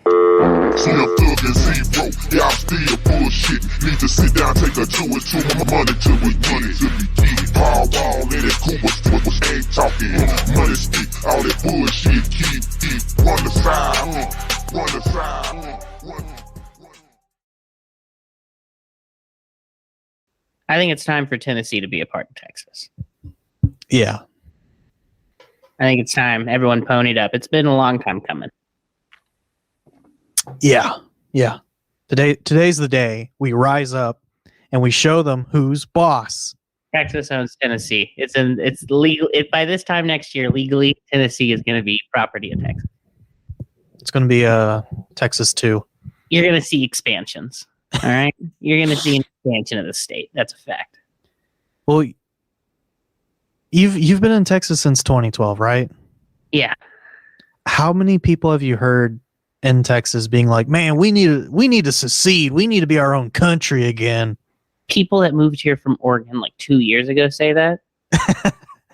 See a thug and zero, yeah, I'm still bullshit. Need to sit down, take a two and two, my money till we get it. Paul Wall, let it cool, was ain't talking. Money stick, all that bullshit, keep run the side, run the side, run. I think it's time for Tennessee to be a part of Texas. Yeah. I think it's time. Everyone ponied up. It's been a long time coming. Yeah. Yeah. Today's the day we rise up and we show them who's boss. Texas owns Tennessee. It's legal. By this time next year, legally, Tennessee is going to be property of Texas. It's going to be Texas too. You're going to see expansions. All right, you're going to see an expansion of the state. That's a fact. Well, you've been in Texas since 2012, right? Yeah. How many people have you heard in Texas being like, "Man, we need to secede. We need to be our own country again"? People that moved here from Oregon like 2 years ago say that.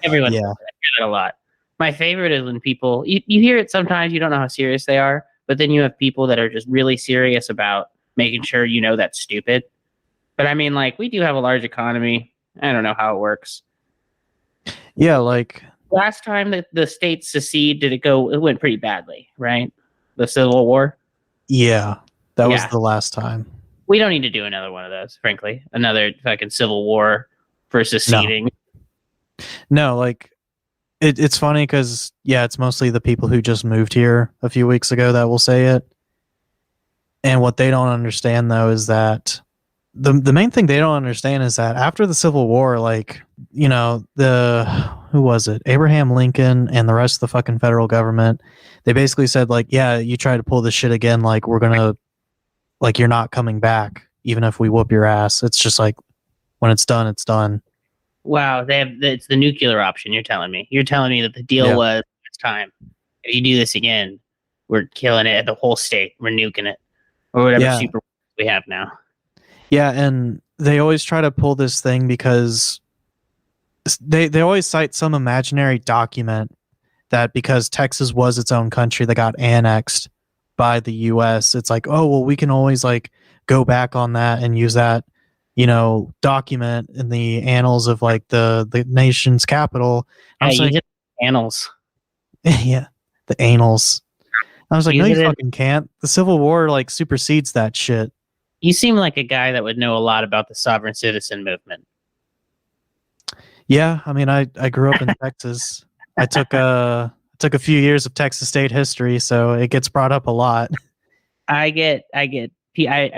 Everyone says that. I hear that a lot. My favorite is when people you hear it sometimes. You don't know how serious they are, but then you have people that are just really serious about making sure you know that's stupid. But I mean, like, we do have a large economy. I don't know how it works. Yeah, like last time that the states seceded, it went pretty badly, right? The Civil War. Yeah, that was the last time. We don't need to do another one of those, frankly. Another fucking Civil War for seceding. No, like it's funny because it's mostly the people who just moved here a few weeks ago that will say it. And what they don't understand, though, is that the main thing they don't understand is that after the Civil War, like, you know, who was it? Abraham Lincoln and the rest of the fucking federal government, they basically said, like, yeah, you try to pull this shit again, like, we're going to, like, you're not coming back, even if we whoop your ass. It's just like, when it's done, it's done. Wow, it's the nuclear option, you're telling me. You're telling me that the deal was, it's time. If you do this again, we're killing it, the whole state. We're nuking it. Or whatever super we have now. Yeah, and they always try to pull this thing because they always cite some imaginary document that because Texas was its own country that got annexed by the U.S., it's like, oh, well, we can always like go back on that and use that, you know, document in the annals of like the nation's capital. I was like, annals. Yeah, the annals. I was like, no, you fucking can't. The Civil War, like, supersedes that shit. You seem like a guy that would know a lot about the sovereign citizen movement. Yeah, I mean, I grew up in Texas. I took a few years of Texas state history, so it gets brought up a lot. I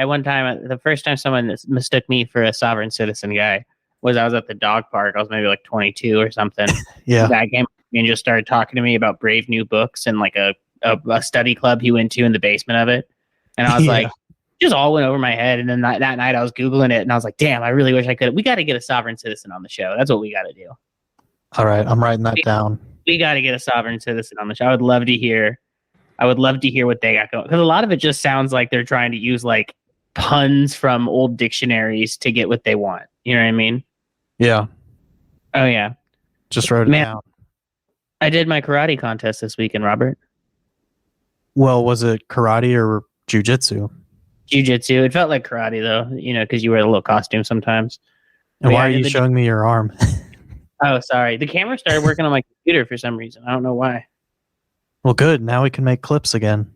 one time, the first time someone mistook me for a sovereign citizen guy was I was at the dog park. I was maybe like 22 or something. Yeah. The guy came and just started talking to me about brave new books and like a study club he went to in the basement of it. And I was like, just all went over my head. And then that night I was Googling it and I was like, damn, I really wish I could. We got to get a sovereign citizen on the show. That's what we got to do. All right. I'm writing that down. We got to get a sovereign citizen on the show. I would love to hear what they got going. Because a lot of it just sounds like they're trying to use like puns from old dictionaries to get what they want. You know what I mean? Yeah. Oh, yeah. Just wrote it down. I did my karate contest this weekend, Robert. Well, was it karate or jiu-jitsu? Jiu-jitsu. It felt like karate, though, you know, because you wear a little costume sometimes. And why are you showing me your arm? Oh, sorry. The camera started working on my computer for some reason. I don't know why. Well, good. Now we can make clips again.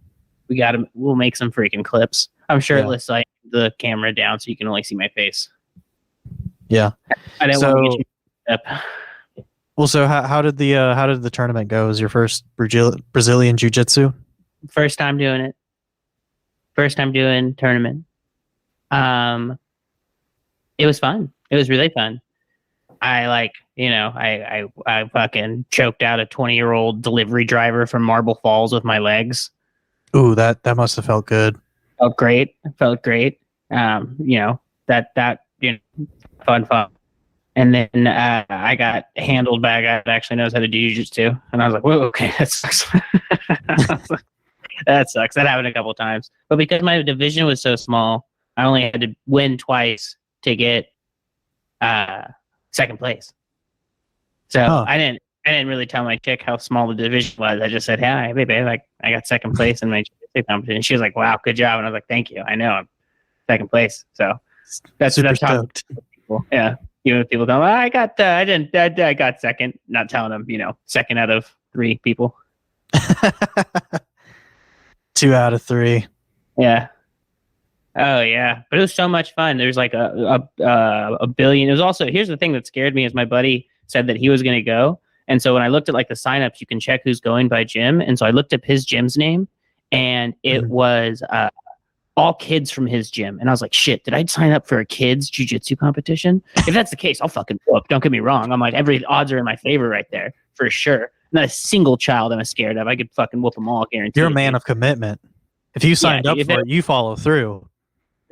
We'll make some freaking clips. I'm sure it lists like the camera down so you can only see my face. Yeah. I didn't want to get you up. Well, so how did the tournament go? Was your first Brazilian jiu-jitsu? First time doing it. First time doing tournament. It was fun. It was really fun. I fucking choked out a 20-year-old delivery driver from Marble Falls with my legs. Ooh, that must have felt good. Felt great. Fun. And then I got handled by a guy that actually knows how to do jiu-jitsu. And I was like, whoa, okay, that sucks. That sucks. That happened a couple of times. But because my division was so small, I only had to win twice to get second place. So I didn't really tell my chick how small the division was. I just said, hey, baby, like I got second place in my jiu-jitsu jiu-jitsu competition. She was like, "Wow, good job," and I was like, "Thank you. I know I'm second place." So that's Super how stoked. people, yeah. Even if people tell me, I got second, not telling them, second out of 3 people. 2 out of 3. Yeah. Oh yeah, but it was so much fun. There's like a billion. It was also, here's the thing that scared me is my buddy said that he was going to go, and so when I looked at like the signups, you can check who's going by gym, and so I looked up his gym's name, and it was all kids from his gym, and I was like, shit, did I sign up for a kids jiu-jitsu competition? If that's the case, I'll fucking whoop. Don't get me wrong. I'm like, every odds are in my favor right there for sure. Not a single child I'm scared of. I could fucking whoop them all, guaranteed. You're a man of commitment. If you signed up for it, you follow through.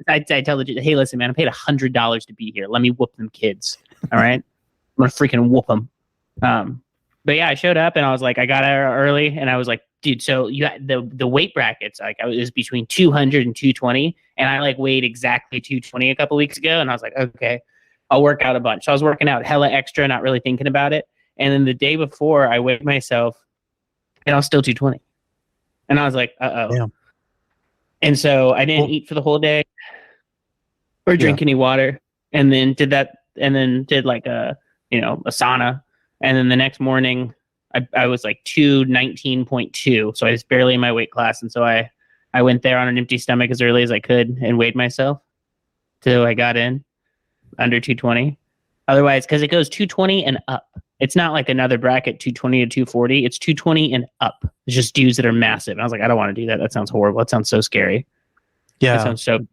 I tell the, hey, listen, man, I paid $100 to be here. Let me whoop them kids. All right, I'm gonna freaking whoop them. But yeah, I showed up and I was like, I got there early, and I was like, dude, so you got the weight brackets. Like, I was between 200 and 220, and I like weighed exactly 220 a couple weeks ago, and I was like, okay, I'll work out a bunch. So I was working out hella extra, not really thinking about it. And then the day before, I weighed myself, and I was still 220, and I was like, Damn. And so I didn't eat for the whole day or drink any water, and then did like a sauna. And then the next morning I was like 219.2. So I was barely in my weight class. And so I went there on an empty stomach as early as I could and weighed myself till I got in under 220. Otherwise, because it goes 220 and up. It's not like another bracket, 220 to 240. It's 220 and up. It's just dudes that are massive. And I was like, I don't want to do that. That sounds horrible. That sounds so scary. Yeah. That sounds so.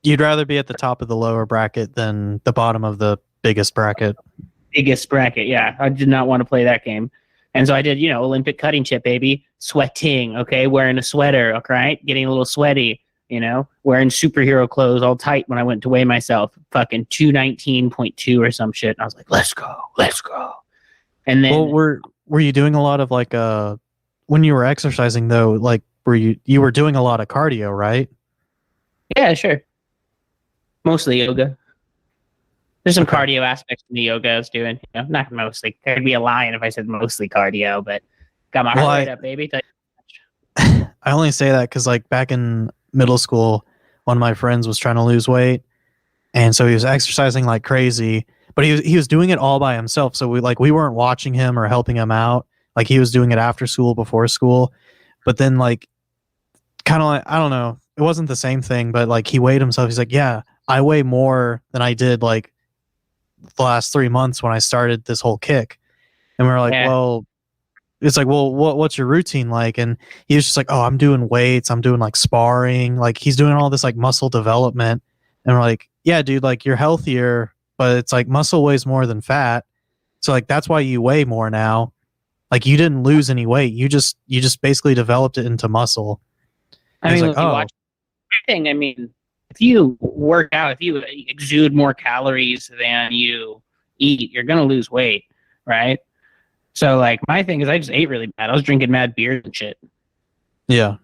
You'd rather be at the top of the lower bracket than the bottom of the biggest bracket. Biggest bracket, yeah. I did not want to play that game. And so I did, Olympic cutting chip, baby. Sweating, okay? Wearing a sweater, okay? Right? Getting a little sweaty, wearing superhero clothes all tight when I went to weigh myself. Fucking 219.2 or some shit. And I was like, let's go. And then... Well, were you doing a lot of like, when you were exercising though, like, you were doing a lot of cardio, right? Yeah, sure. Mostly yoga. There's some cardio aspects to the yoga I was doing. Not mostly. I'd be a lion if I said mostly cardio, but got my heart rate up, baby. I only say that because like back in middle school, one of my friends was trying to lose weight, and so he was exercising like crazy, but he was doing it all by himself. So we weren't watching him or helping him out. Like he was doing it after school, before school, but then like kind of like, I don't know, it wasn't the same thing, but like he weighed himself. He's like, yeah, I weigh more than I did like the last 3 months when I started this whole kick. And we were like, well, it's like, well, what's your routine like? And he was just like, oh, I'm doing weights, I'm doing like sparring, like he's doing all this like muscle development. And we're like, yeah, dude, like you're healthier, but it's like muscle weighs more than fat, so like that's why you weigh more now. Like you didn't lose any weight, you just basically developed it into muscle. I mean, like, if you watch everything, I mean, if you work out, if you exude more calories than you eat, you're going to lose weight, right? So, like, my thing is I just ate really bad. I was drinking mad beers and shit. Yeah.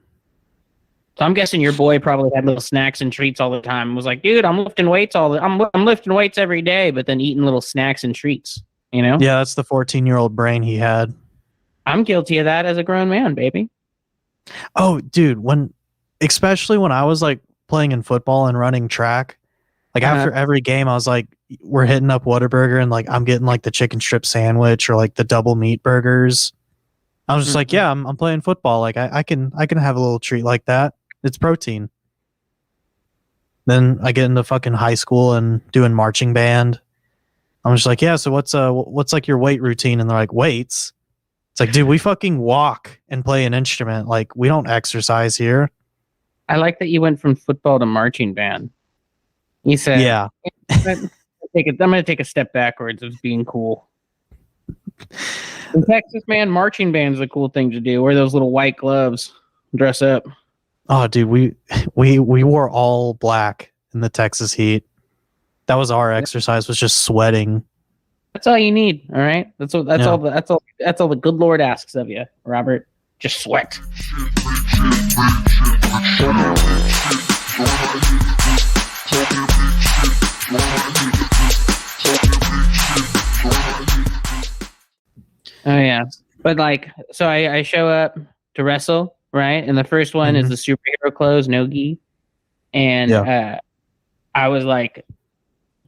So I'm guessing your boy probably had little snacks and treats all the time. And was like, dude, I'm lifting weights I'm lifting weights every day, but then eating little snacks and treats, Yeah, that's the 14-year-old brain he had. I'm guilty of that as a grown man, baby. Oh, dude, especially when I was like playing in football and running track, like after every game I was like, we're hitting up Whataburger and like I'm getting like the chicken strip sandwich or like the double meat burgers. I was just like, yeah, I'm playing football, like I can have a little treat like that. It's protein. Then I get into fucking high school and doing marching band. I'm just like, yeah, so what's like your weight routine? And they're like, weights. It's like, dude, we fucking walk and play an instrument, like we don't exercise here. I like that you went from football to marching band. You said, yeah. I'm going to take a step backwards of being cool. In Texas, man, marching band is a cool thing to do. Wear those little white gloves, dress up. Oh, dude, we wore all black in the Texas heat. That was our exercise, was just sweating. That's all you need, all right? That's all the good Lord asks of you, Robert. Just sweat. Oh yeah, but like, so I show up to wrestle, right? And the first one is the superhero clothes, no gi. And I was like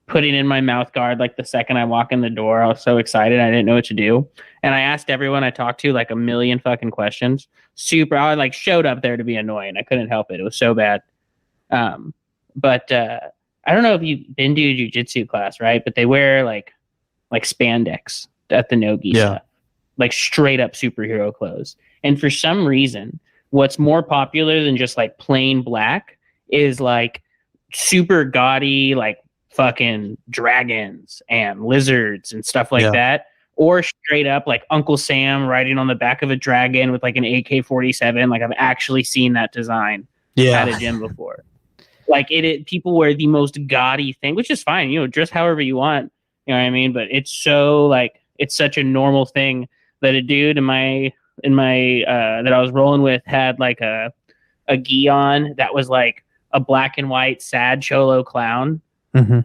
putting in my mouth guard like the second I walk in the door. I was so excited. I didn't know what to do. And I asked everyone I talked to like a million fucking questions. I like showed up there to be annoying. I couldn't help it. It was so bad. But I don't know if you've been to a jiu-jitsu class, right? But they wear like spandex at the no-gi stuff. Like straight up superhero clothes. And for some reason, what's more popular than just like plain black is like super gaudy, like fucking dragons and lizards and stuff like that. Or straight up like Uncle Sam riding on the back of a dragon with like an AK-47. Like I've actually seen that design at a gym before. Like people wear the most gaudy thing, which is fine, you know, dress however you want, you know what I mean? But it's so like, it's such a normal thing that a dude in my that I was rolling with had like a gi on that was like a black and white sad cholo clown. And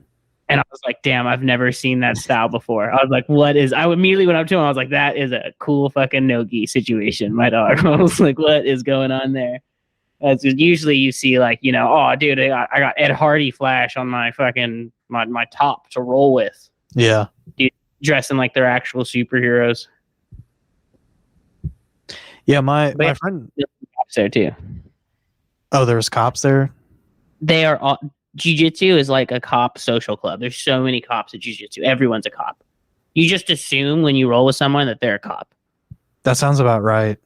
I was like, damn, I've never seen that style before. I was like, I immediately went up to him. I was like, that is a cool fucking no-gi situation, my dog. I was like, what is going on there? Usually you see like, you know, oh dude, I got Ed Hardy flash on my fucking, my top to roll with. Yeah. Dude, dressing like they're actual superheroes. Yeah, my friend cops there too. Oh, there was cops there? They are all Jiu-Jitsu is like a cop social club. There's so many cops at Jiu-Jitsu. Everyone's a cop. You just assume when you roll with someone that they're a cop. That sounds about right.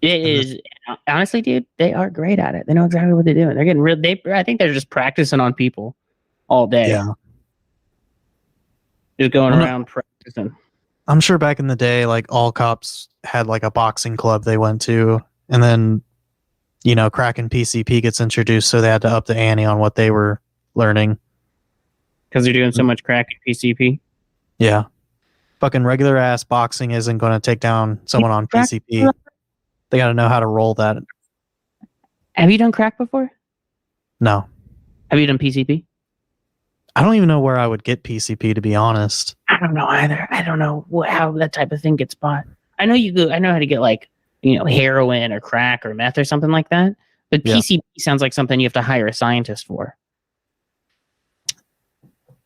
It is honestly, dude, they are great at it. They know exactly what they're doing. They're getting real. I think they're just practicing on people all day. Yeah. Just going around practicing. I'm sure back in the day, like all cops had like a boxing club they went to, and then, you know, crack and PCP gets introduced, so they had to up the ante on what they were learning. Because they're doing so much crack and PCP? Yeah. Fucking regular ass boxing isn't going to take down someone on PCP. They got to know how to roll that. Have you done crack before? No. Have you done PCP? I don't even know where I would get PCP, to be honest. I don't know either. I don't know how that type of thing gets bought. I know how to get like, you know, heroin or crack or meth or something like that. But PCP sounds like something you have to hire a scientist for.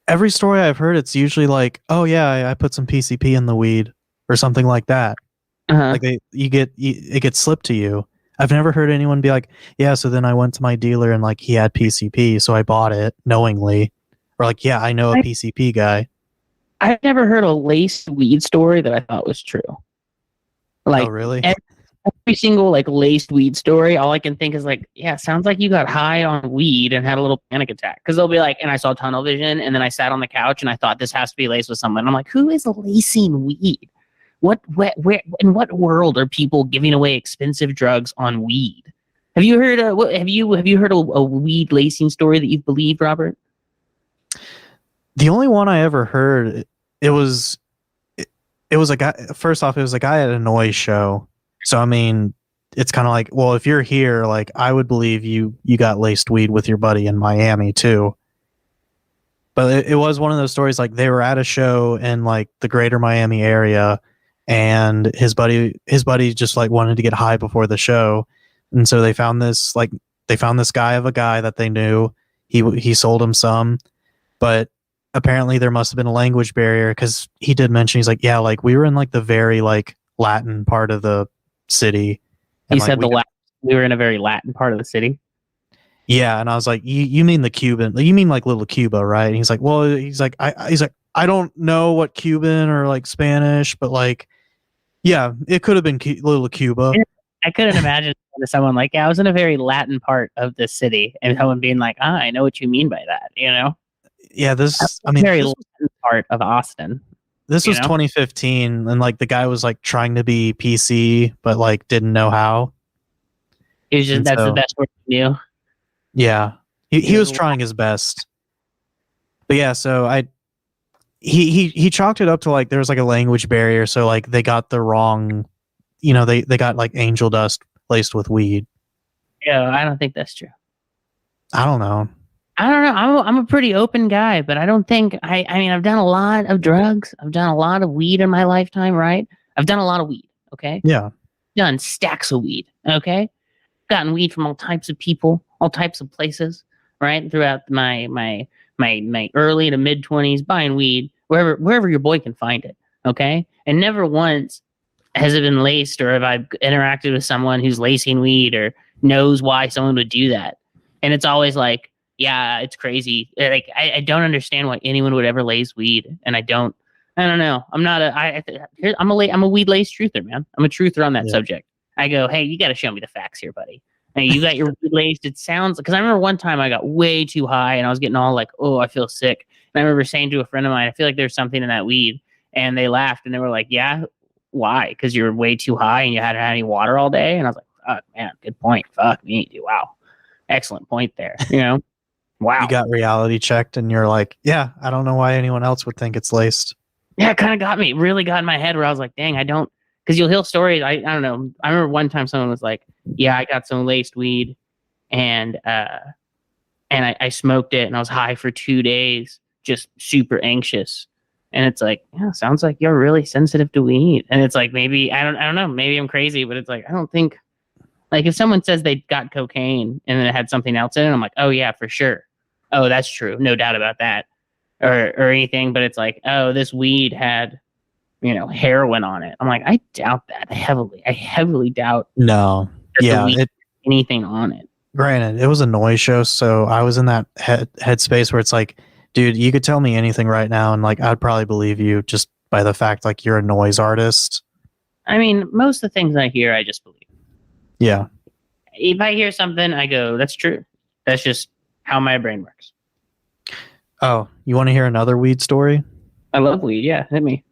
Every story I've heard, it's usually like, oh yeah, I put some PCP in the weed or something like that. Like it gets slipped to you. I've never heard anyone be like, yeah, so then I went to my dealer and like he had PCP, so I bought it knowingly. Or like, yeah, I know a PCP guy. I've never heard a laced weed story that I thought was true. Like, oh, really? Every single like laced weed story, all I can think is like, yeah, sounds like you got high on weed and had a little panic attack. Because they'll be like, and I saw tunnel vision, and then I sat on the couch and I thought this has to be laced with someone. I'm like, who is lacing weed? Where, in what world are people giving away expensive drugs on weed? Have you heard have you heard a weed lacing story that you've believed, Robert? The only one I ever heard, it was a guy. First off, it was a guy at a noise show. So I mean, it's kind of like, well, if you're here, like I would believe you got laced weed with your buddy in Miami too. But it was one of those stories like they were at a show in like the greater Miami area, and his buddy just like wanted to get high before the show, and so they found this guy of a guy that they knew. He sold him some, but apparently there must have been a language barrier, because he did mention, he's like, yeah, like we were in like the very like Latin part of the city. He said we were in a very Latin part of the city. Yeah, and I was like, you mean the Cuban? You mean like little Cuba, right? And he's like, well, I don't know what Cuban or like Spanish, but like, yeah, it could have been little Cuba. I couldn't imagine someone like, yeah, I was in a very Latin part of the city, and someone being like, I know what you mean by that, you know? Yeah, very Latin part of Austin. This was 2015, and like the guy was like trying to be PC, but like didn't know how. It was just the best word he knew. Yeah, he was trying his best. But yeah, so he chalked it up to like there was like a language barrier, so like they got the wrong, you know, they got like angel dust laced with weed. Yeah, I don't think that's true. I don't know. I'm a pretty open guy, but I don't think I mean, I've done a lot of drugs. I've done a lot of weed in my lifetime, right? I've done a lot of weed, okay? Yeah. Done stacks of weed, okay? gotten weed from all types of people, all types of places, right? Throughout my early to mid 20s, buying weed wherever your boy can find it. Okay, and never once has it been laced, or have I interacted with someone who's lacing weed or knows why someone would do that. And it's always like, yeah, it's crazy. Like I don't understand why anyone would ever lace weed, and I don't know. I'm not I'm a weed lace truther, man. I'm a truther on that subject. I go, hey, you got to show me the facts here, buddy. Hey, you got your weed laced. It sounds, because I remember one time I got way too high and I was getting all like, oh, I feel sick. And I remember saying to a friend of mine, I feel like there's something in that weed. And they laughed and they were like, yeah, why? Because you're way too high and you hadn't had any water all day. And I was like, oh, man, good point. Fuck me, dude. Wow. Excellent point there. You know? Wow. You got reality checked and you're like, yeah, I don't know why anyone else would think it's laced. Yeah, it kind of got me. Really got in my head where I was like, dang, I don't. Because you'll hear stories. I don't know. I remember one time someone was like, yeah, I got some laced weed and I smoked it and I was high for 2 days, just super anxious. And it's like, yeah, sounds like you're really sensitive to weed. And it's like, maybe, I don't know, maybe I'm crazy, but it's like, I don't think, like if someone says they got cocaine and then it had something else in it, I'm like, oh yeah, for sure. Oh, that's true. No doubt about that. Or anything. But it's like, oh, this weed had, heroin on it. I'm like, I doubt that I heavily doubt. No. Yeah. Anything on it. Granted, it was a noise show. So I was in that headspace where it's like, dude, you could tell me anything right now. And like, I'd probably believe you just by the fact, like you're a noise artist. I mean, most of the things I hear, I just believe. Yeah. If I hear something, I go, that's true. That's just how my brain works. Oh, you want to hear another weed story? I love weed. Yeah. Hit me.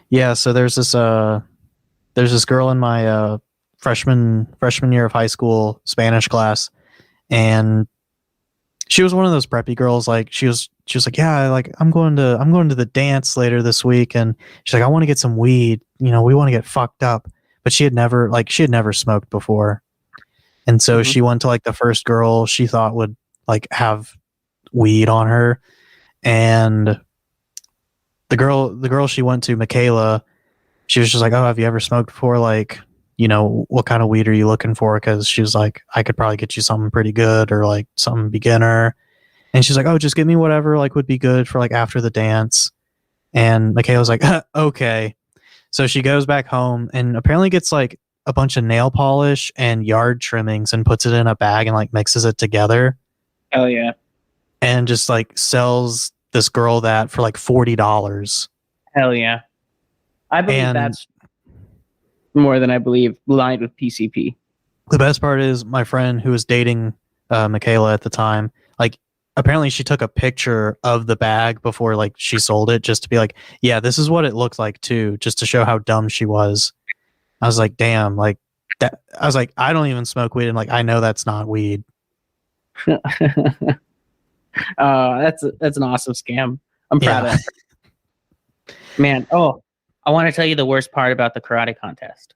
Yeah. So there's this girl in my, freshman year of high school Spanish class. And she was one of those preppy girls. Like she was like, yeah, like I'm going to the dance later this week. And she's like, I want to get some weed. We want to get fucked up. But she had never smoked before. And so she went to like the first girl she thought would like have weed on her. And the girl she went to, Michaela, she was just like, oh, have you ever smoked before? Like, what kind of weed are you looking for? Because she was like, I could probably get you something pretty good or like something beginner. And she's like, oh, just give me whatever like would be good for like after the dance. And Michaela's like, okay. So she goes back home and apparently gets like a bunch of nail polish and yard trimmings and puts it in a bag and like mixes it together. Hell yeah. And just like sells this girl that for like $40. Hell yeah. I believe that's more than I believe lined with PCP. The best part is my friend who was dating Michaela at the time, like apparently she took a picture of the bag before like she sold it just to be like, yeah, this is what it looked like too, just to show how dumb she was. I was like, damn, like that. I was like, I don't even smoke weed and like I know that's not weed. That's an awesome scam. I'm proud of it. Man, I want to tell you the worst part about the karate contest.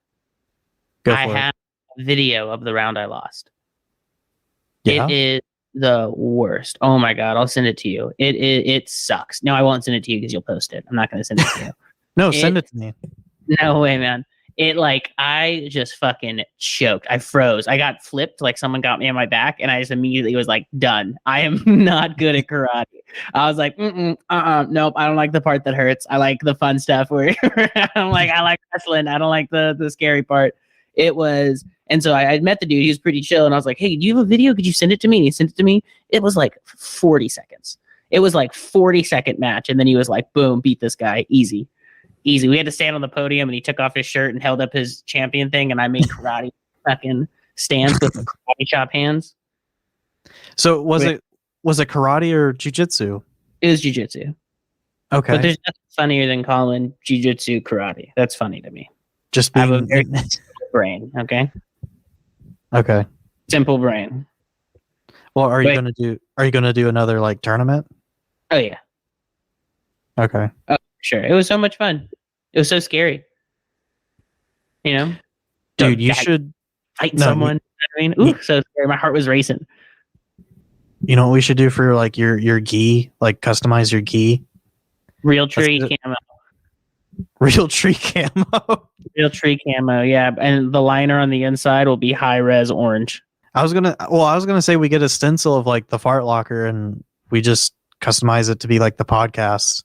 I have a video of the round I lost. Yeah? It is the worst. Oh my god, I'll send it to you. It sucks. No, I won't send it to you because you'll post it. I'm not going to send it to you. No, send it to me. No way, man. I just fucking choked. I froze. I got flipped, like someone got me on my back, and I just immediately was like, done. I am not good at karate. I was like, nope, I don't like the part that hurts. I like the fun stuff where I like wrestling. I don't like the scary part. It was, and so I met the dude. He was pretty chill, and I was like, hey, do you have a video? Could you send it to me? And he sent it to me. It was like 40 seconds. It was like 40-second match, and then he was like, boom, beat this guy, easy. We had to stand on the podium and he took off his shirt and held up his champion thing, and I made karate fucking stance with the karate chop hands. So was it karate or jiu-jitsu? It was jiu-jitsu. Okay. But there's nothing funnier than calling jiu-jitsu karate. That's funny to me. Just being... I have a very simple brain, okay? Okay. Simple brain. Well, are you gonna do another like tournament? Oh yeah. Okay. Oh, sure. It was so much fun. It was so scary. Dude, you should fight someone. So scary. My heart was racing. You know what we should do for like your gi? Like customize your gi. Real tree camo. Real tree camo. Real tree camo, yeah. And the liner on the inside will be high res orange. I was gonna say we get a stencil of like the fart locker and we just customize it to be like the podcast.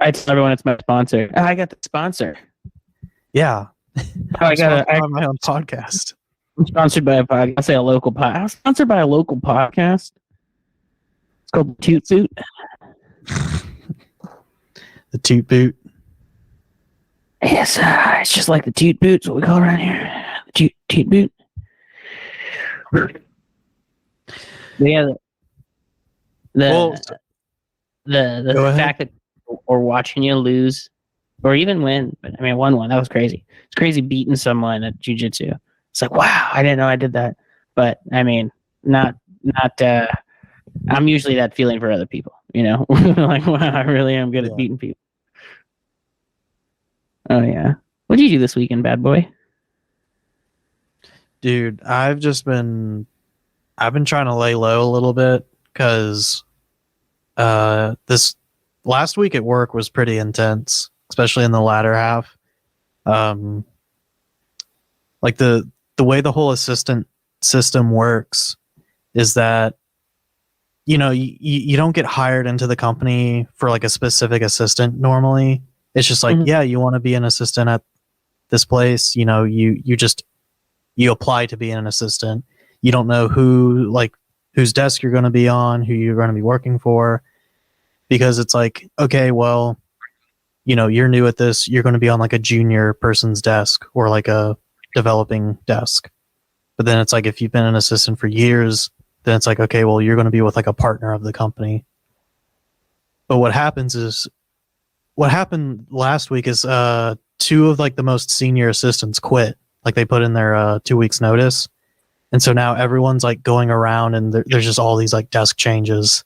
I tell everyone it's my sponsor. Oh, I got the sponsor. Yeah. I got my own podcast. I'm sponsored by a podcast. I'll say a local podcast. I'm sponsored by a local podcast. It's called Toot Boot. The Toot Boot. Yes, it's just like the Toot Boot. Is what we call it around here. The Toot Boot. Yeah. The fact that people are watching you lose, or even win, but I mean, I won one. That was crazy. It's crazy beating someone at Jiu Jitsu. It's like, wow, I didn't know I did that. But I mean, not. I'm usually that feeling for other people, you know, like, wow, I really am good at beating people. Oh yeah, what did you do this weekend, bad boy? Dude, I've been trying to lay low a little bit because this last week at work was pretty intense, especially in the latter half. Like the way the whole assistant system works is that, you know, you don't get hired into the company for like a specific assistant normally. It's just like, yeah, you want to be an assistant at this place, you know, you apply to be an assistant. You don't know whose desk you're going to be on, who you're going to be working for, because it's like, okay, well, you know, you're new at this, you're going to be on like a junior person's desk or like a developing desk. But then it's like, if you've been an assistant for years, then it's like, okay, well, you're going to be with like a partner of the company. But what happened last week is two of like the most senior assistants quit. Like they put in their 2 weeks notice. And so now everyone's like going around and there's just all these like desk changes.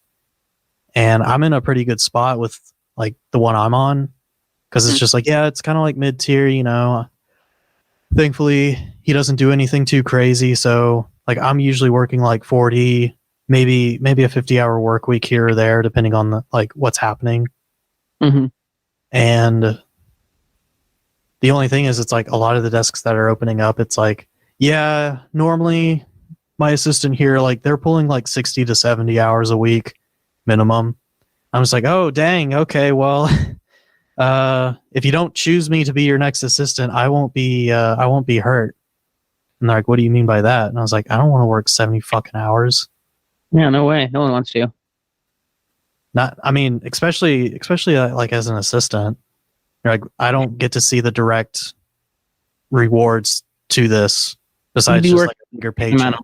And I'm in a pretty good spot with like the one I'm on, because it's just like, yeah, it's kind of like mid-tier, you know. Thankfully, he doesn't do anything too crazy. So like I'm usually working like 40, maybe a 50-hour work week here or there, depending on the like what's happening. Mm-hmm. And the only thing is, it's like a lot of the desks that are opening up, it's like, yeah, normally my assistant here, like they're pulling like 60 to 70 hours a week minimum. I'm just like, oh, dang. Okay. Well, if you don't choose me to be your next assistant, I won't be hurt. And they're like, what do you mean by that? And I was like, I don't want to work 70 fucking hours. Yeah, no way. No one wants to. Especially like as an assistant, like I don't get to see the direct rewards to this besides just like a bigger paycheck.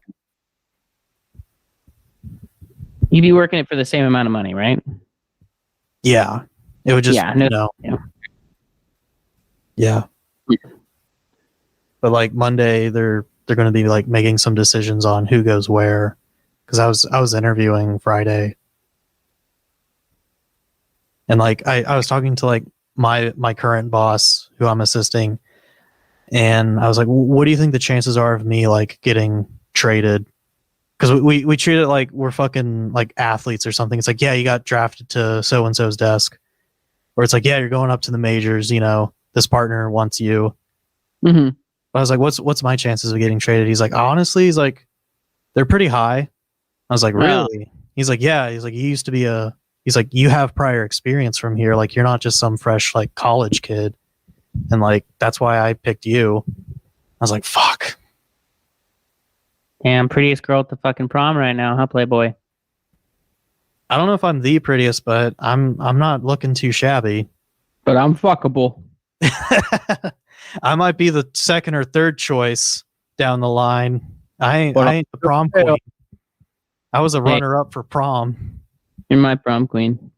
You'd be working it for the same amount of money, right? Yeah. It would just, Yeah. But like Monday, they're going to be like making some decisions on who goes where. Because I was interviewing Friday, and like I was talking to like my current boss who I'm assisting, and I was like, what do you think the chances are of me like getting traded? Because we treat it like we're fucking like athletes or something. It's like, yeah, you got drafted to so and so's desk, or it's like, yeah, you're going up to the majors. You know, this partner wants you. Mm-hmm. I was like, what's my chances of getting traded? He's like, honestly, he's like, they're pretty high. I was like, really? Wow. He's like, yeah. He's like, he's like, you have prior experience from here. Like, you're not just some fresh like college kid. And like, that's why I picked you. I was like, fuck. Damn, prettiest girl at the fucking prom right now, huh, Playboy? I don't know if I'm the prettiest, but I'm not looking too shabby. But I'm fuckable. I might be the second or third choice down the line. I ain't the prom queen. I was a runner-up for prom. You're my prom queen.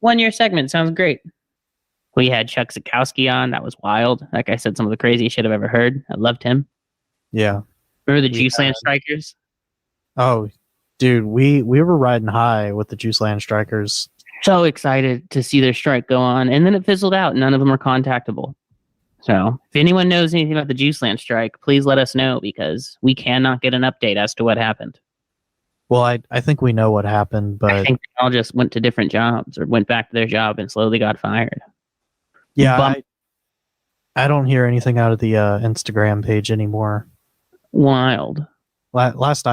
One-year segment sounds great. We had Chuck Zukowski on. That was wild. Like I said, some of the craziest shit I've ever heard. I loved him. Yeah. Remember the Juiceland Strikers? Oh, dude, we were riding high with the Juiceland Strikers. So excited to see their strike go on, and then it fizzled out. None of them are contactable. So if anyone knows anything about the Juiceland strike, please let us know because we cannot get an update as to what happened. Well, I think we know what happened, but I think they all just went to different jobs or went back to their job and slowly got fired. yeah, I don't hear anything out of the Instagram page anymore. Wild. Last thing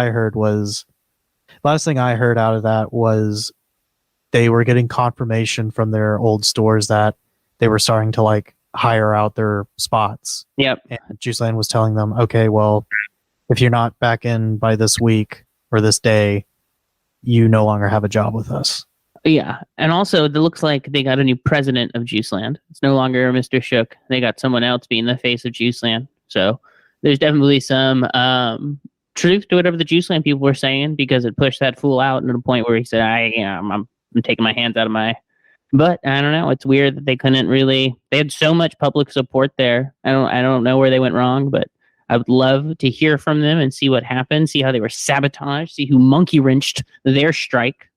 I heard out of that was they were getting confirmation from their old stores that they were starting to like hire out their spots. Yep. And Juiceland was telling them, okay, well, if you're not back in by this week or this day, you no longer have a job with us. Yeah. And also, it looks like they got a new president of Juiceland. It's no longer Mr. Shook. They got someone else being the face of Juiceland. So there's definitely some truth to whatever the Juiceland people were saying because it pushed that fool out to the point where he said, I'm taking my hands out of my... But I don't know. It's weird that they couldn't really... They had so much public support there. I don't know where they went wrong, but I would love to hear from them and see what happened, see how they were sabotaged, see who monkey wrenched their strike.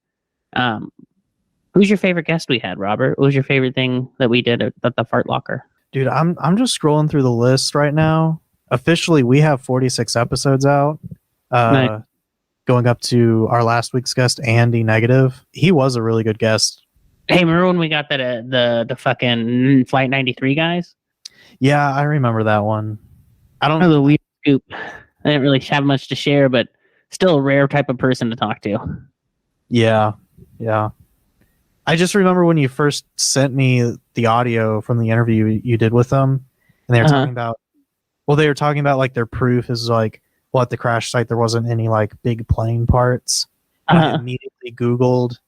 Who's your favorite guest we had, Robert? What was your favorite thing that we did at the Fart Locker? Dude, I'm just scrolling through the list right now. Officially, we have 46 episodes out. Nice. Going up to our last week's guest, Andy Negative. He was a really good guest. Hey, remember when we got that the fucking Flight 93 guys? Yeah, I remember that one. I don't know the weird scoop. I didn't really have much to share, but still a rare type of person to talk to. Yeah. I just remember when you first sent me the audio from the interview you did with them, and they were talking about, like their proof is like, well, at the crash site there wasn't any like big plane parts. I immediately Googled.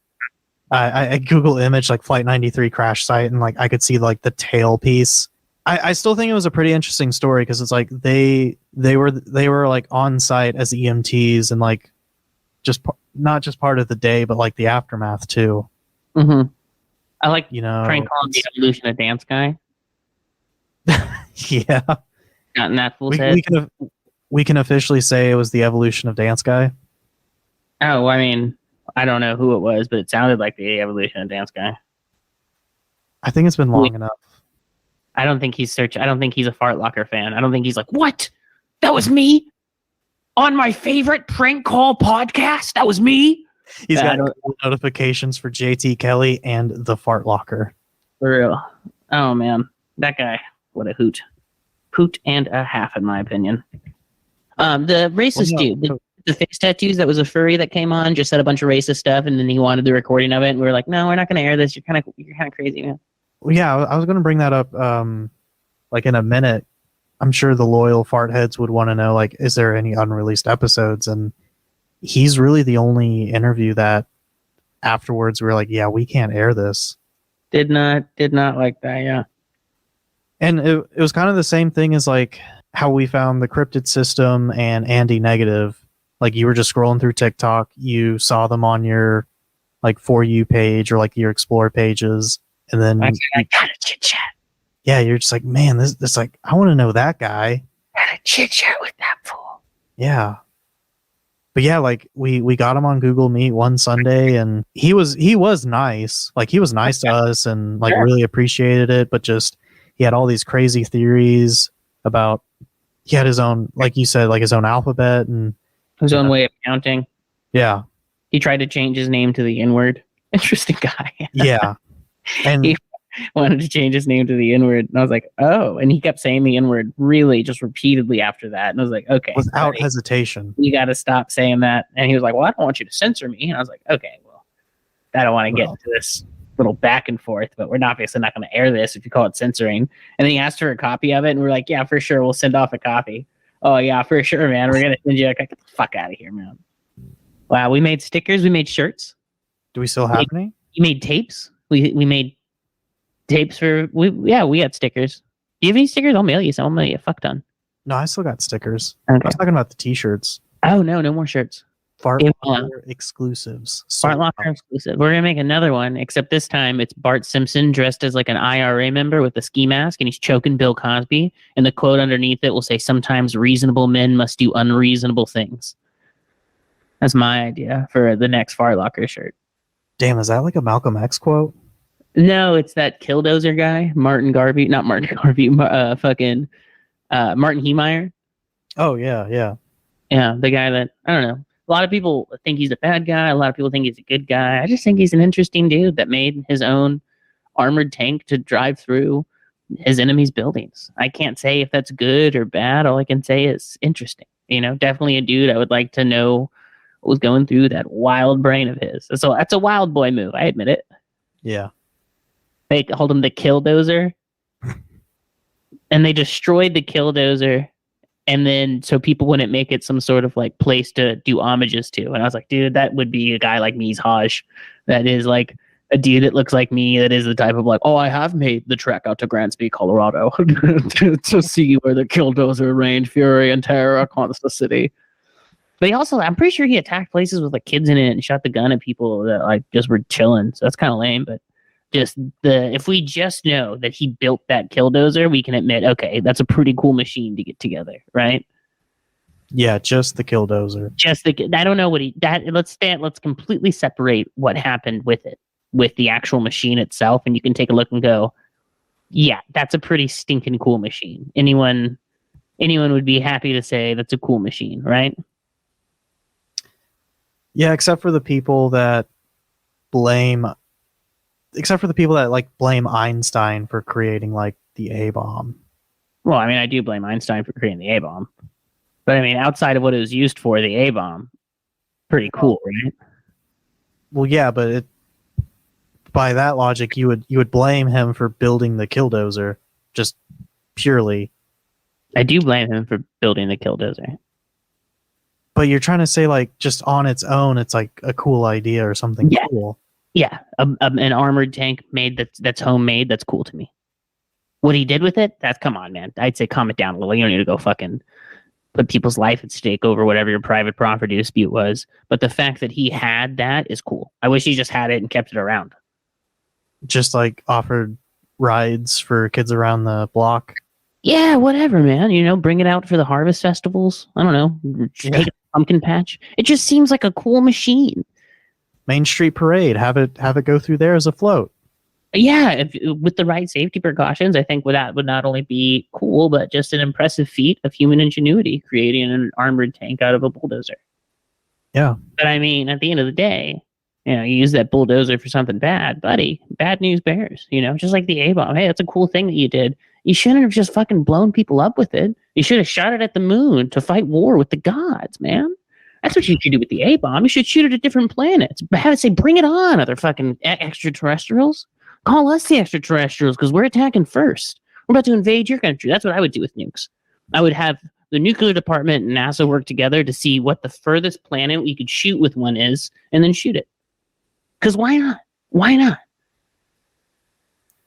I Google image like Flight 93 crash site, and like I could see like the tail piece. I still think it was a pretty interesting story because it's like they were like on site as EMTs and like not just part of the day, but like the aftermath too. Mm-hmm. I like prank calling the evolution of dance guy. Yeah, not in that fool's head. We can officially say it was the evolution of dance guy. Oh, I mean, I don't know who it was, but it sounded like the evolution of dance guy. I think it's been long enough. I don't think he's a Fart Locker fan. I don't think he's like, what? That was me on my favorite prank call podcast. That was me. He's got notifications for JT Kelly and the Fart Locker. For real. Oh man, that guy, what a hoot and a half, in my opinion. The racist dude, the face tattoos. That was a furry that came on, just said a bunch of racist stuff, and then he wanted the recording of it, and we were like, no, we're not going to air this. You're kind of crazy, man. Well, yeah, I was going to bring that up like in a minute. I'm sure the loyal fart heads would want to know, like, is there any unreleased episodes? And he's really the only interview that afterwards we're like, yeah, we can't air this. Did not like that, yeah. And it was kind of the same thing as like how we found the Cryptid System and Andy Negative. Like you were just scrolling through TikTok, you saw them on your like For You page or like your Explore pages. And then I got a chit chat. Yeah, you're just like, man, this like, I want to know that guy. Got a chit chat with that fool. Yeah. But yeah, like we got him on Google Meet one Sunday, and he was nice. Like he was nice to us and like really appreciated it, but just he had all these crazy theories about he had his own, like you said, like his own alphabet and his own way of counting. Yeah. He tried to change his name to the N-word. Interesting guy. Yeah. And he wanted to change his name to the N-word. And I was like, oh. And he kept saying the N-word really just repeatedly after that. And I was like, okay. Without hesitation. You got to stop saying that. And he was like, well, I don't want you to censor me. And I was like, okay, well, I don't want to get into this little back and forth, but we're obviously not going to air this if you call it censoring. And then he asked for a copy of it. And we're like, yeah, for sure. We'll send off a copy. Oh, yeah, for sure, man. We're going to send you get the fuck out of here, man. Wow, we made stickers. We made shirts. Do we still have any? We made tapes. We made tapes for... We had stickers. Do you have any stickers? I'll mail you some. I'll mail you a fuck ton. No, I still got stickers. Okay. I was talking about the t-shirts. Oh, no more shirts. Fart Locker exclusives. Fart Locker exclusive. We're going to make another one, except this time it's Bart Simpson dressed as like an IRA member with a ski mask, and he's choking Bill Cosby. And the quote underneath it will say, sometimes reasonable men must do unreasonable things. That's my idea for the next Fart Locker shirt. Damn, is that like a Malcolm X quote? No, it's that Killdozer guy, Martin Garvey, not Martin Garvey, Martin Heemeyer. Oh yeah, yeah. Yeah, the guy that I don't know. A lot of people think he's a bad guy. A lot of people think he's a good guy. I just think he's an interesting dude that made his own armored tank to drive through his enemy's buildings. I can't say if that's good or bad. All I can say is interesting. You know, definitely a dude I would like to know what was going through that wild brain of his. So that's a wild boy move. I admit it. Yeah. They called him the Killdozer, and they destroyed the Killdozer. And then so people wouldn't make it some sort of like place to do homages to. And I was like, dude, that would be a guy like me's Haj. That is like a dude that looks like me. That is the type of like, oh, I have made the trek out to Grantsby, Colorado to see where the Killdozer rained fury and terror across the city. But he also, I'm pretty sure he attacked places with like kids in it and shot the gun at people that like just were chilling. So that's kind of lame. But just if we just know that he built that Killdozer, we can admit, okay, that's a pretty cool machine to get together, right? Yeah, just the Killdozer. I don't know what let's completely separate what happened with it, with the actual machine itself, and you can take a look and go, yeah, that's a pretty stinking cool machine. Anyone would be happy to say that's a cool machine, right? Yeah, except for the people that blame Einstein for creating like the A-bomb. Well, I mean, I do blame Einstein for creating the A-bomb. But I mean, outside of what it was used for, the A-bomb, pretty cool, right? Well, yeah, but by that logic, you would blame him for building the Killdozer, just purely. I do blame him for building the Killdozer. But you're trying to say like just on its own, it's like a cool idea or something cool. Yeah, an armored tank made that's homemade. That's cool to me. What he did with it, come on, man. I'd say calm it down a little. You don't need to go fucking put people's life at stake over whatever your private property dispute was. But the fact that he had that is cool. I wish he just had it and kept it around. Just like offered rides for kids around the block. Yeah, whatever, man. You know, bring it out for the harvest festivals. I don't know. Take a pumpkin patch. It just seems like a cool machine. Main Street Parade, have it go through there as a float. Yeah, with the right safety precautions, I think that would not only be cool, but just an impressive feat of human ingenuity, creating an armored tank out of a bulldozer. Yeah. But I mean, at the end of the day, you know, you use that bulldozer for something bad, buddy. Bad news bears, you know, just like the A-bomb. Hey, that's a cool thing that you did. You shouldn't have just fucking blown people up with it. You should have shot it at the moon to fight war with the gods, man. That's what you should do with the A-bomb. You should shoot it at different planets. Have it say, bring it on, other fucking extraterrestrials. Call us the extraterrestrials because we're attacking first. We're about to invade your country. That's what I would do with nukes. I would have the nuclear department and NASA work together to see what the furthest planet we could shoot with one is, and then shoot it. Because why not? Why not?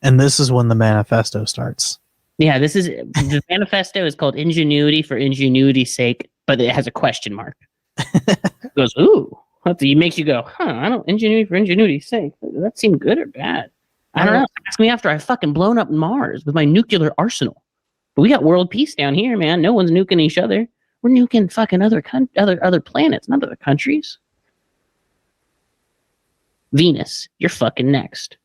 And this is when the manifesto starts. Yeah, the manifesto is called Ingenuity for Ingenuity's sake, but it has a question mark. It goes, ooh. It makes you go, ingenuity for ingenuity's sake. Does that seem good or bad? I don't know. Ask me after I've fucking blown up Mars with my nuclear arsenal. But we got world peace down here, man. No one's nuking each other. We're nuking fucking other planets, not other countries. Venus, you're fucking next.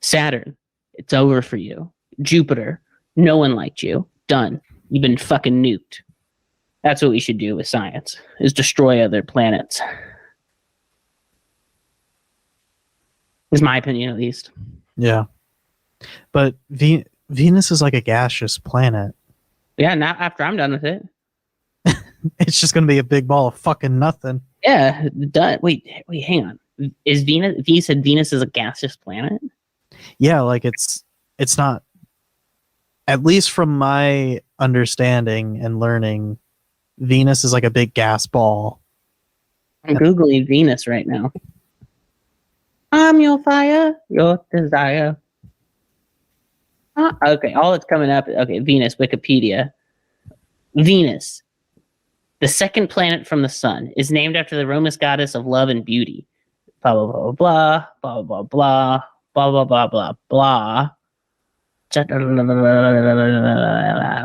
Saturn, it's over for you. Jupiter, no one liked you. Done. You've been fucking nuked. That's what we should do with science, is destroy other planets. Is my opinion, at least. Yeah. But Venus is like a gaseous planet. Yeah, not after I'm done with it. It's just going to be a big ball of fucking nothing. Yeah, done. Wait, hang on. Is Venus, you said Venus is a gaseous planet? Yeah, like it's not, at least from my understanding and learning, Venus is like a big gas ball. I'm Googling Venus right now. I'm your fire, your desire. Okay, all that's coming up. Okay, Venus, Wikipedia. Venus, the second planet from the sun, is named after the Roman goddess of love and beauty. Blah, blah, blah, blah, blah, blah, blah, blah, blah, blah, blah, blah.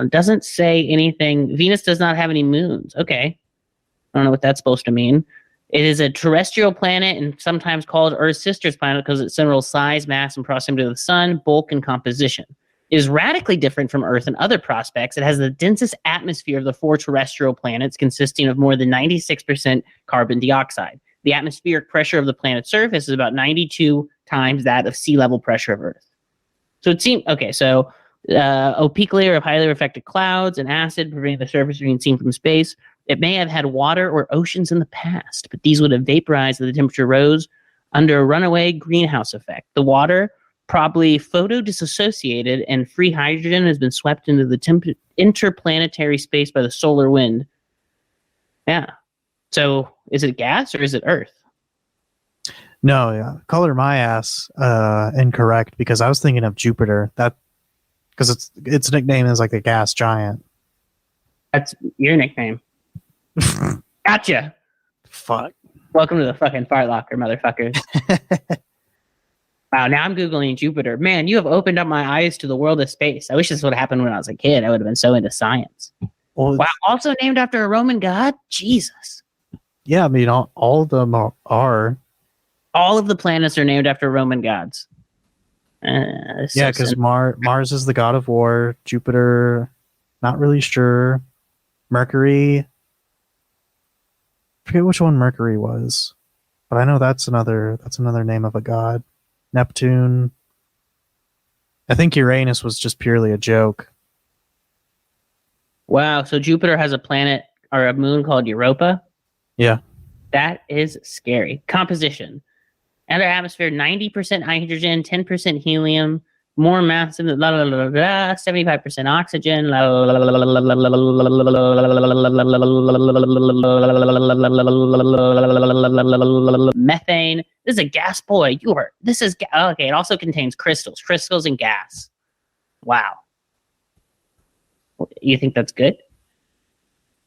Doesn't say anything. Venus does not have any moons. Okay. I don't know what that's supposed to mean. It is a terrestrial planet and sometimes called Earth's sister's planet because of its similar size, mass, and proximity to the sun, bulk, and composition. It is radically different from Earth and other prospects. It has the densest atmosphere of the 4 terrestrial planets, consisting of more than 96% carbon dioxide. The atmospheric pressure of the planet's surface is about 92 times that of sea level pressure of Earth. So it seemed okay. So opaque layer of highly reflected clouds and acid preventing the surface being seen from space. It may have had water or oceans in the past, but these would have vaporized as the temperature rose under a runaway greenhouse effect. The water, probably photodisassociated, and free hydrogen has been swept into the interplanetary space by the solar wind. Yeah. So is it gas or is it Earth? No, yeah. Color my ass incorrect because I was thinking of Jupiter. That because its nickname is like the gas giant. That's your nickname. Gotcha. Fuck. Welcome to the fucking fart locker, motherfuckers. Wow, now I'm Googling Jupiter. Man, you have opened up my eyes to the world of space. I wish this would have happened when I was a kid. I would have been so into science. Well, wow, also named after a Roman god? Jesus. Yeah, I mean, all of them are. All of the planets are named after Roman gods. Yeah, because Mars is the god of war. Jupiter, not really sure. Mercury, forget which one Mercury was, but I know that's another name of a god. Neptune. I think Uranus was just purely a joke. Wow, so Jupiter has a planet or a moon called Europa? Yeah. That is scary. Composition. Outer atmosphere, 90% hydrogen, 10% helium, more massive, 75% oxygen, methane. This is a gas boy. Okay. It also contains crystals and gas. Wow. You think that's good?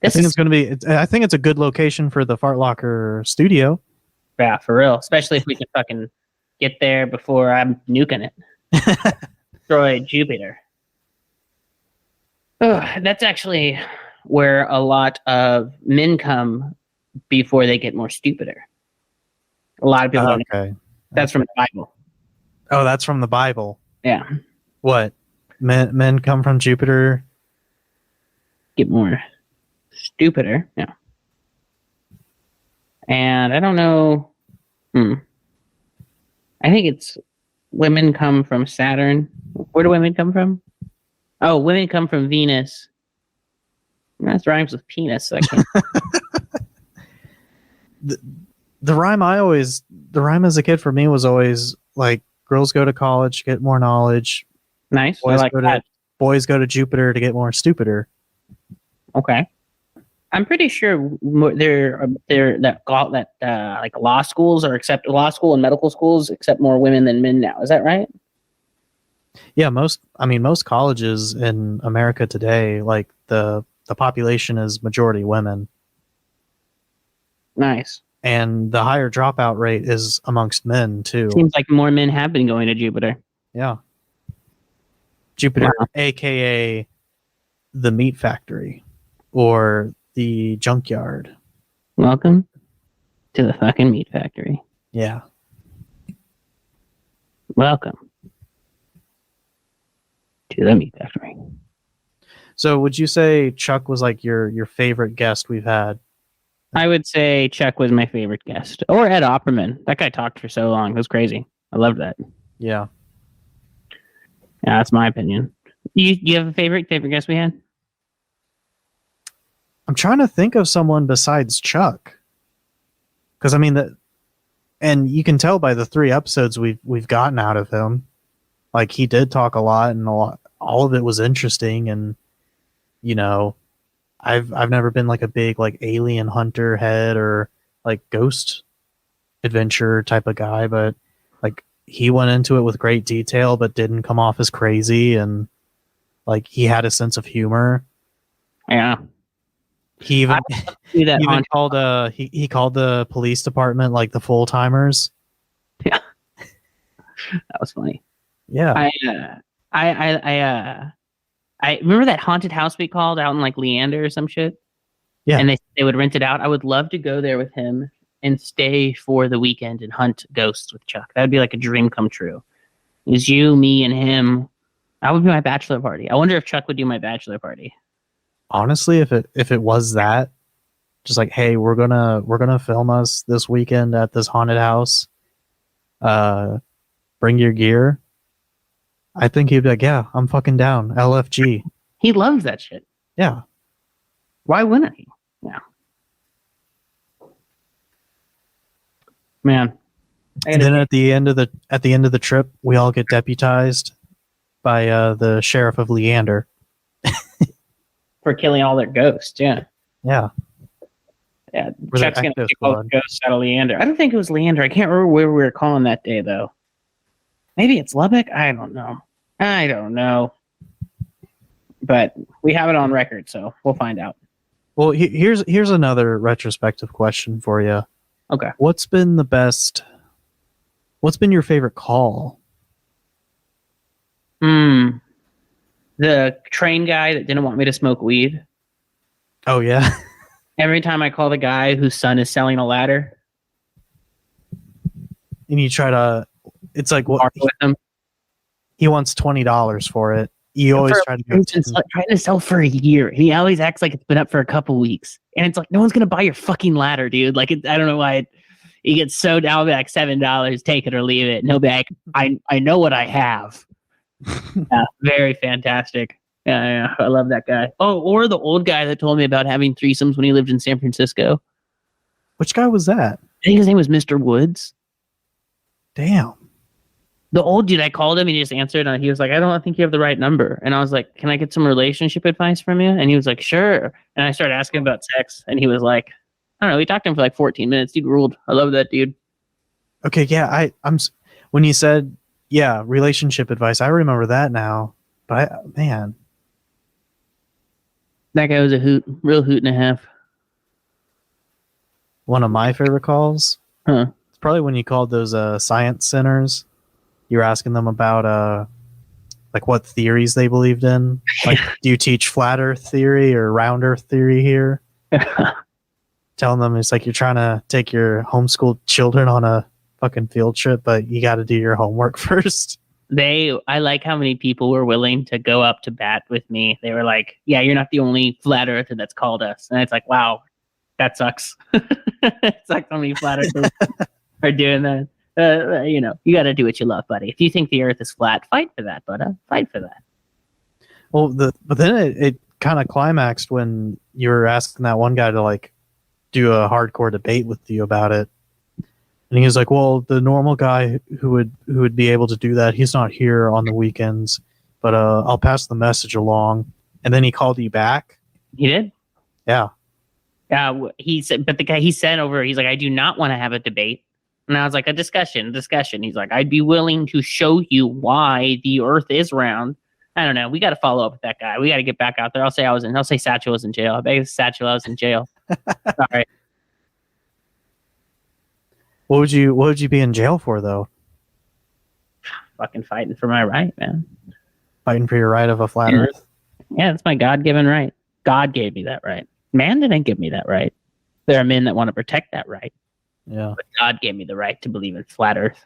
I think it's a good location for the Fart Locker studio. Yeah, for real. Especially if we can fucking get there before I'm nuking it. Destroy Jupiter. That's actually where a lot of men come before they get more stupider. A lot of people don't know. That's from the Bible. Oh, that's from the Bible. Yeah. What? Men come from Jupiter? Get more stupider. Yeah. And I don't know. I think it's women come from Saturn. Where do women come from? Oh, women come from Venus. That rhymes with penis. So I can't. The rhyme as a kid for me was always like girls go to college, get more knowledge. Nice. Boys go to Jupiter to get more stupider. Okay. I'm pretty sure like law schools law school and medical schools accept more women than men now. Is that right? Yeah, most colleges in America today, like the population is majority women. Nice. And the higher dropout rate is amongst men too. Seems like more men have been going to Jupiter. Yeah. Jupiter, wow. AKA the meat factory or the junkyard. Welcome to the fucking meat factory. Yeah. Welcome to the meat factory. So would you say Chuck was like your favorite guest we've had? I would say Chuck was my favorite guest. Or Ed Opperman. That guy talked for so long. It was crazy. I loved that. Yeah. Yeah, that's my opinion. You have a favorite guest we had? I'm trying to think of someone besides Chuck. Because I mean and you can tell by the 3 episodes we've gotten out of him. Like he did talk a lot and all of it was interesting, and you know, I've never been like a big like alien hunter head or like ghost adventure type of guy, but like he went into it with great detail but didn't come off as crazy, and like he had a sense of humor. Yeah. He called he called the police department like the full timers. Yeah. That was funny. Yeah. I remember that haunted house we called out in like Leander or some shit. Yeah. And they would rent it out. I would love to go there with him and stay for the weekend and hunt ghosts with Chuck. That'd be like a dream come true. Is you, me, and him. That would be my bachelor party. I wonder if Chuck would do my bachelor party. Honestly, if it was that, just like, hey, we're gonna film us this weekend at this haunted house. Bring your gear. I think he'd be like, yeah, I'm fucking down. LFG. He loves that shit. Yeah. Why wouldn't he? Yeah. Man. And then at the end of the trip, we all get deputized by the sheriff of Leander for killing all their ghosts. Yeah. Yeah. Yeah. Chuck's gonna kick all the ghosts out of Leander. I don't think it was Leander. I can't remember where we were calling that day though. Maybe it's Lubbock. I don't know. But we have it on record, so we'll find out. Well, here's another retrospective question for you. Okay. What's been your favorite call? The train guy that didn't want me to smoke weed. Oh, yeah? Every time I call the guy whose son is selling a ladder. And you try to... It's like... What, with him. He wants $20 for it. You always try to go... Trying to sell for a year. And he always acts like it's been up for a couple weeks. And it's like, no one's going to buy your fucking ladder, dude. Like, I don't know why... He gets so down, I'll be like $7, take it or leave it. And he'll be like, I know what I have. Yeah, very fantastic. Yeah, I love that guy. Oh, or the old guy that told me about having threesomes when he lived in San Francisco. Which guy was that? I think his name was Mr. Woods. Damn. The old dude, I called him, he just answered, and he was like, I don't think you have the right number. And I was like, can I get some relationship advice from you? And he was like, sure. And I started asking about sex, and he was like, I don't know, we talked to him for like 14 minutes. Dude ruled. I love that dude. Okay, yeah, I'm when you said, yeah, relationship advice, I remember that now. But man. That guy was a real hoot and a half. One of my favorite calls? Huh. It's probably when you called those science centers. You were asking them about like what theories they believed in. Like, do you teach flat earth theory or round earth theory here? Telling them it's like you're trying to take your homeschooled children on a fucking field trip, but you got to do your homework first. I like how many people were willing to go up to bat with me. They were like, yeah, you're not the only flat earther that's called us. And it's like, wow, that sucks. It sucks how many flat earthers are doing that. You got to do what you love, buddy. If you think the earth is flat, fight for that, buddy. Fight for that. Well, but then it kind of climaxed when you were asking that one guy to like do a hardcore debate with you about it. And he was like, well, the normal guy who would be able to do that, he's not here on the weekends, but I'll pass the message along. And then he called you back. He did? Yeah. He said, but the guy he sent over, he's like, I do not want to have a debate. And I was like, a discussion. He's like, I'd be willing to show you why the earth is round. I don't know. We got to follow up with that guy. We got to get back out there. I'll say Satchel was in jail. I bet Satchel was in jail. All right. What would you be in jail for though? Fucking fighting for my right, man. Fighting for your right of a flat earth? Yeah, it's my God-given right. God gave me that right. Man didn't give me that right. There are men that want to protect that right. Yeah. But God gave me the right to believe in flat earth.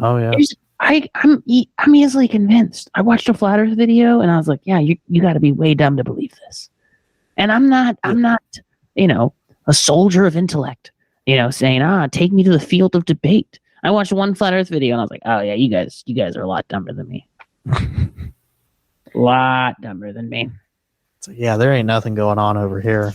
Oh yeah. I'm easily convinced. I watched a flat earth video and I was like, yeah, you got to be way dumb to believe this. And I'm not, a soldier of intellect, saying, take me to the field of debate. I watched one flat earth video and I was like, oh yeah, you guys are a lot dumber than me. A lot dumber than me. So yeah, there ain't nothing going on over here.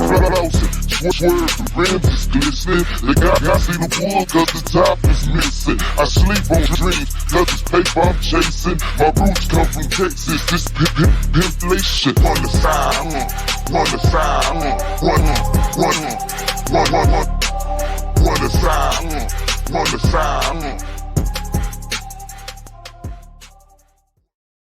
Swear the rims is glistening. The guy see the wood cause the top is missing. I sleep on dreams cause it's paper I'm chasing. My roots come from Texas, this inflation. On the side, on the side, on the side, on the side.